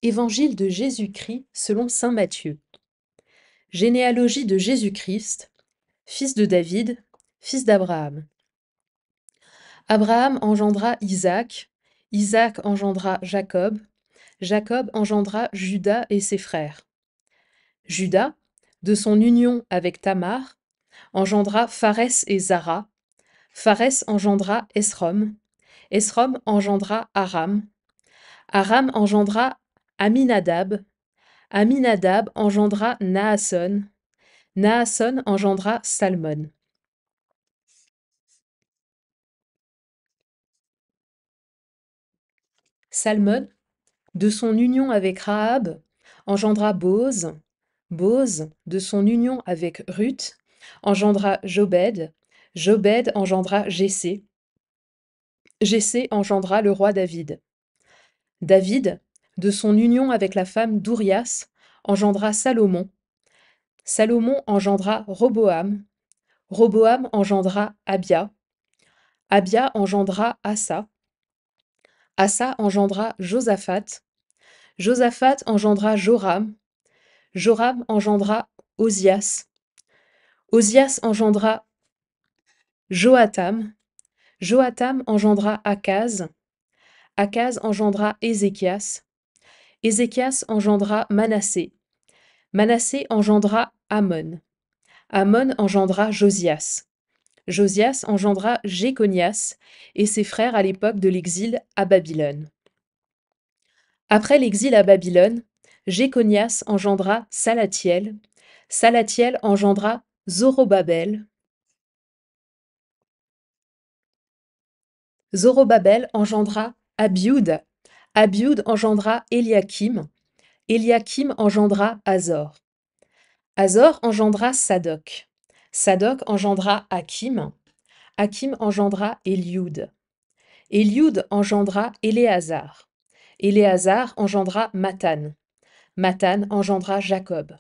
Évangile de Jésus-Christ selon saint Matthieu. Généalogie de Jésus-Christ, fils de David, fils d'Abraham. Abraham engendra Isaac, Isaac engendra Jacob, Jacob engendra Juda et ses frères. Juda, de son union avec Tamar, engendra Pharès et Zara, Pharès engendra Esrom, Esrom engendra Aram, Aram engendra Aminadab, Aminadab engendra Naasson, Naasson engendra Salmon. Salmon, de son union avec Rahab, engendra Bose, Bose, de son union avec Ruth, engendra Jobed, Jobed engendra Jessé, Jessé engendra le roi David. David, de son union avec la femme d'Urias, engendra Salomon, Salomon engendra Roboam, Roboam engendra Abia, Abia engendra Asa, Asa engendra Josaphat, Josaphat engendra Joram, Joram engendra Osias, Osias engendra Joatam, Joatam engendra Akaz, Akaz engendra Ézéchias, Ézéchias engendra Manassé, Manassé engendra Amon, Amon engendra Josias, Josias engendra Jéconias et ses frères à l'époque de l'exil à Babylone. Après l'exil à Babylone, Jéconias engendra Salathiel, Salathiel engendra Zorobabel, Zorobabel engendra Abiud, Abiud engendra Eliakim, Eliakim engendra Azor, Azor engendra Sadoc, Sadoc engendra Hakim, Hakim engendra Eliud, Eliud engendra Éléazar, Éléazar engendra Mathan, Mathan engendra Jacob,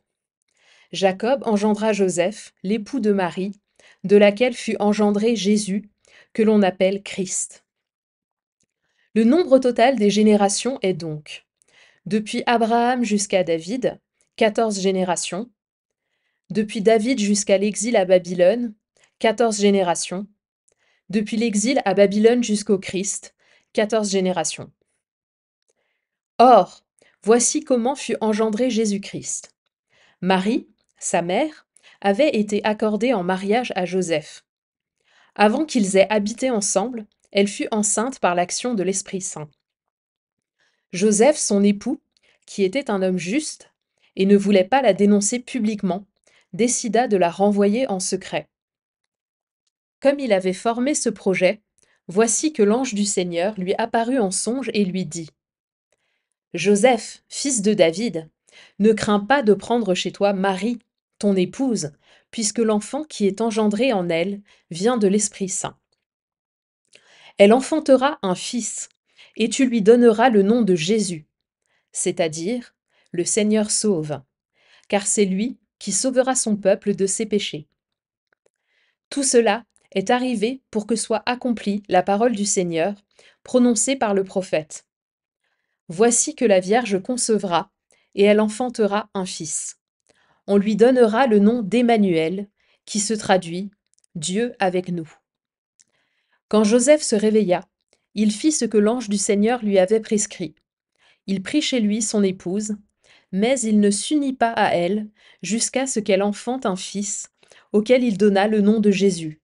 Jacob engendra Joseph, l'époux de Marie, de laquelle fut engendré Jésus, que l'on appelle Christ. Le nombre total des générations est donc, depuis Abraham jusqu'à David, 14 générations, depuis David jusqu'à l'exil à Babylone, 14 générations, depuis l'exil à Babylone jusqu'au Christ, 14 générations. Or, voici comment fut engendré Jésus-Christ. Marie, sa mère, avait été accordée en mariage à Joseph. Avant qu'ils aient habité ensemble, elle fut enceinte par l'action de l'Esprit Saint. Joseph, son époux, qui était un homme juste et ne voulait pas la dénoncer publiquement, décida de la renvoyer en secret. Comme il avait formé ce projet, voici que l'ange du Seigneur lui apparut en songe et lui dit : « Joseph, fils de David, ne crains pas de prendre chez toi Marie, ton épouse, puisque l'enfant qui est engendré en elle vient de l'Esprit Saint. Elle enfantera un fils, et tu lui donneras le nom de Jésus, c'est-à-dire le Seigneur sauve, car c'est lui qui sauvera son peuple de ses péchés. Tout cela est arrivé pour que soit accomplie la parole du Seigneur, prononcée par le prophète. Voici que la Vierge concevra, et elle enfantera un fils. On lui donnera le nom d'Emmanuel, qui se traduit « Dieu avec nous ». Quand Joseph se réveilla, il fit ce que l'ange du Seigneur lui avait prescrit. Il prit chez lui son épouse, mais il ne s'unit pas à elle jusqu'à ce qu'elle enfante un fils, auquel il donna le nom de Jésus.